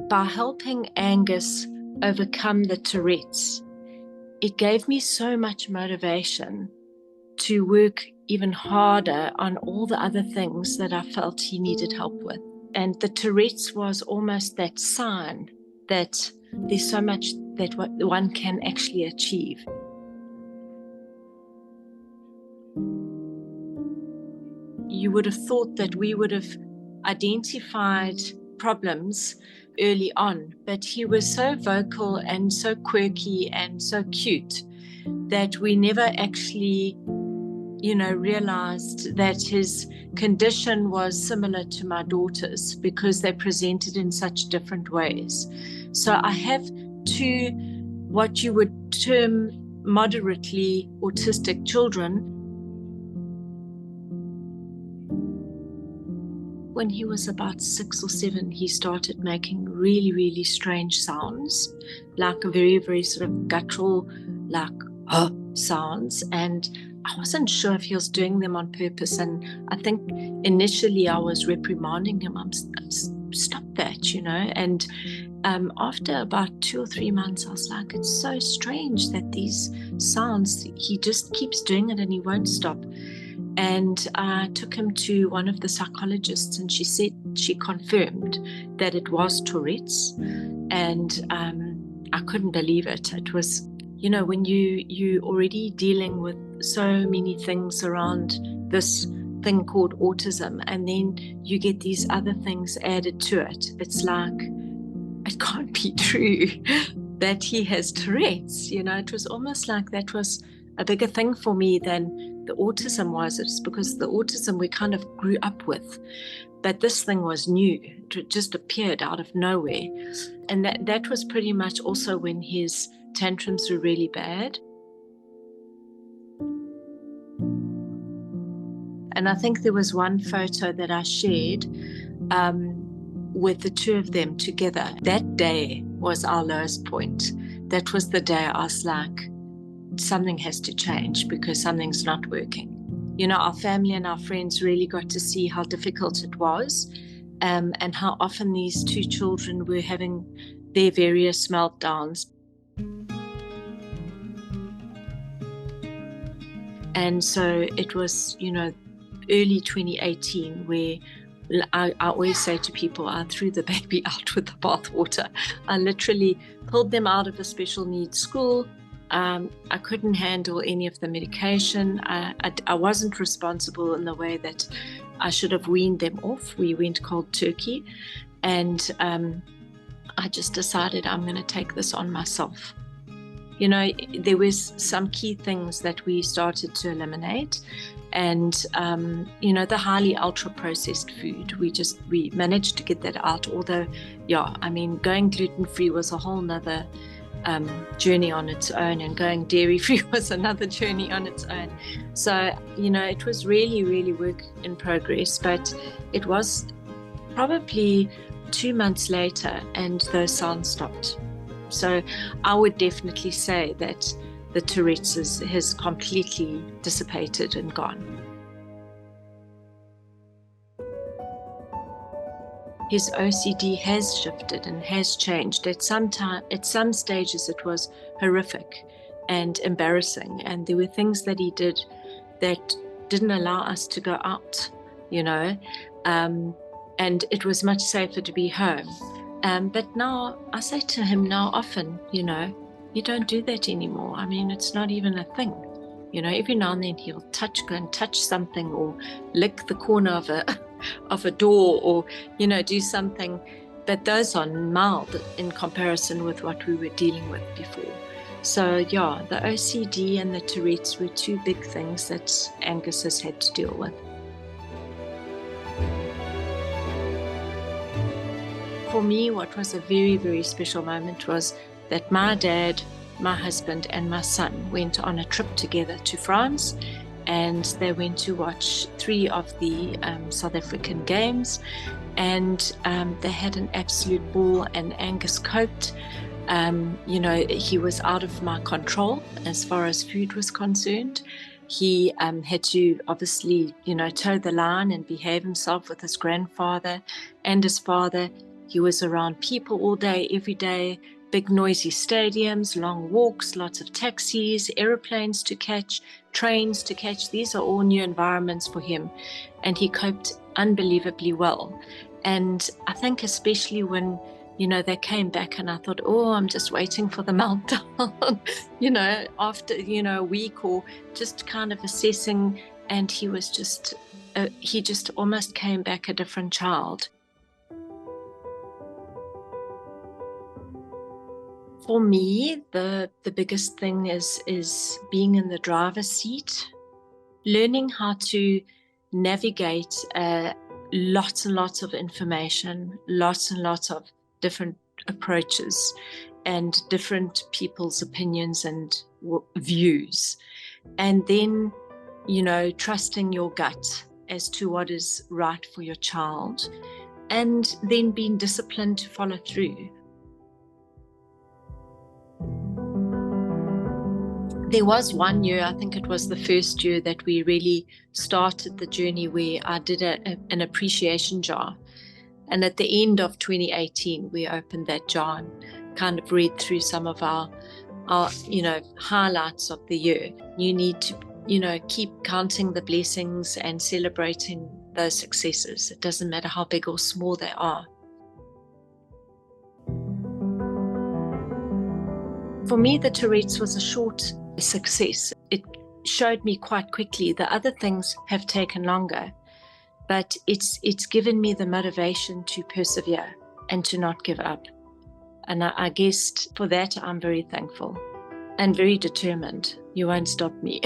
By helping Angus overcome the Tourette's, it gave me so much motivation to work even harder on all the other things that I felt he needed help with. And the Tourette's was almost that sign that there's so much that one can actually achieve. You would have thought that we would have identified problems early on, but he was so vocal and so quirky and so cute that we never actually, realized that his condition was similar to my daughter's because they presented in such different ways. So I have two, what you would term moderately autistic children. When he was about 6 or 7, he started making really, really strange sounds, like a very, very sort of guttural, like sounds. And I wasn't sure if he was doing them on purpose. And I think initially I was reprimanding him, stop that, And after about 2 or 3 months, I was like, it's so strange that these sounds, he just keeps doing it and he won't stop. And I took him to one of the psychologists, and she said, she confirmed that it was Tourette's. And I couldn't believe it. It was, when you already dealing with so many things around this thing called autism, and then you get these other things added to it. It's like, it can't be true that he has Tourette's. It was almost like that was a bigger thing for me than the autism was. It's because the autism we kind of grew up with, but this thing was new. It just appeared out of nowhere. And that was pretty much also when his tantrums were really bad. And I think there was one photo that I shared with the two of them together. That day was our lowest point. That was the day I was like, something has to change because something's not working. Our family and our friends really got to see how difficult it was, and how often these two children were having their various meltdowns. And so it was, early 2018 where I always say to people, I threw the baby out with the bathwater. I literally pulled them out of a special needs school. I couldn't handle any of the medication. I wasn't responsible in the way that I should have weaned them off. We went cold turkey, and I just decided I'm going to take this on myself. There was some key things that we started to eliminate, and the highly ultra processed food, we managed to get that out. Although, going gluten-free was a whole nother journey on its own, and going dairy-free was another journey on its own. So, it was really, really work in progress, but it was probably 2 months later and those sounds stopped. So I would definitely say that the Tourette's has completely dissipated and gone. His OCD has shifted and has changed. At some stages it was horrific and embarrassing, and there were things that he did that didn't allow us to go out, and it was much safer to be home. But now I say to him now often, you don't do that anymore. I mean, it's not even a thing. Every now and then he'll go and touch something, or lick the corner of a door, or, do something. But those are mild in comparison with what we were dealing with before. So yeah, the OCD and the Tourette's were two big things that Angus has had to deal with. For me, what was a very, very special moment was that my dad, my husband, and my son went on a trip together to France, and they went to watch 3 of the South African games, and they had an absolute ball, and Angus coped. He was out of my control as far as food was concerned. He had to obviously, toe the line and behave himself with his grandfather and his father. He was around people all day, every day, big noisy stadiums, long walks, lots of taxis, aeroplanes to catch, trains to catch. These are all new environments for him, and he coped unbelievably well. And I think especially when, they came back and I thought, oh, I'm just waiting for the meltdown, after, a week or just kind of assessing. And he was he just almost came back a different child. For me, the biggest thing is being in the driver's seat, learning how to navigate lots and lots of information, lots and lots of different approaches and different people's opinions and views. And then, trusting your gut as to what is right for your child, and then being disciplined to follow through. There was one year, I think it was the first year, that we really started the journey where I did an appreciation jar. And at the end of 2018, we opened that jar and kind of read through some of our highlights of the year. You need to, keep counting the blessings and celebrating those successes. It doesn't matter how big or small they are. For me, the Tourette's was a short success. It showed me quite quickly. The other things have taken longer, but it's given me the motivation to persevere and to not give up. And I guess for that, I'm very thankful and very determined. You won't stop me.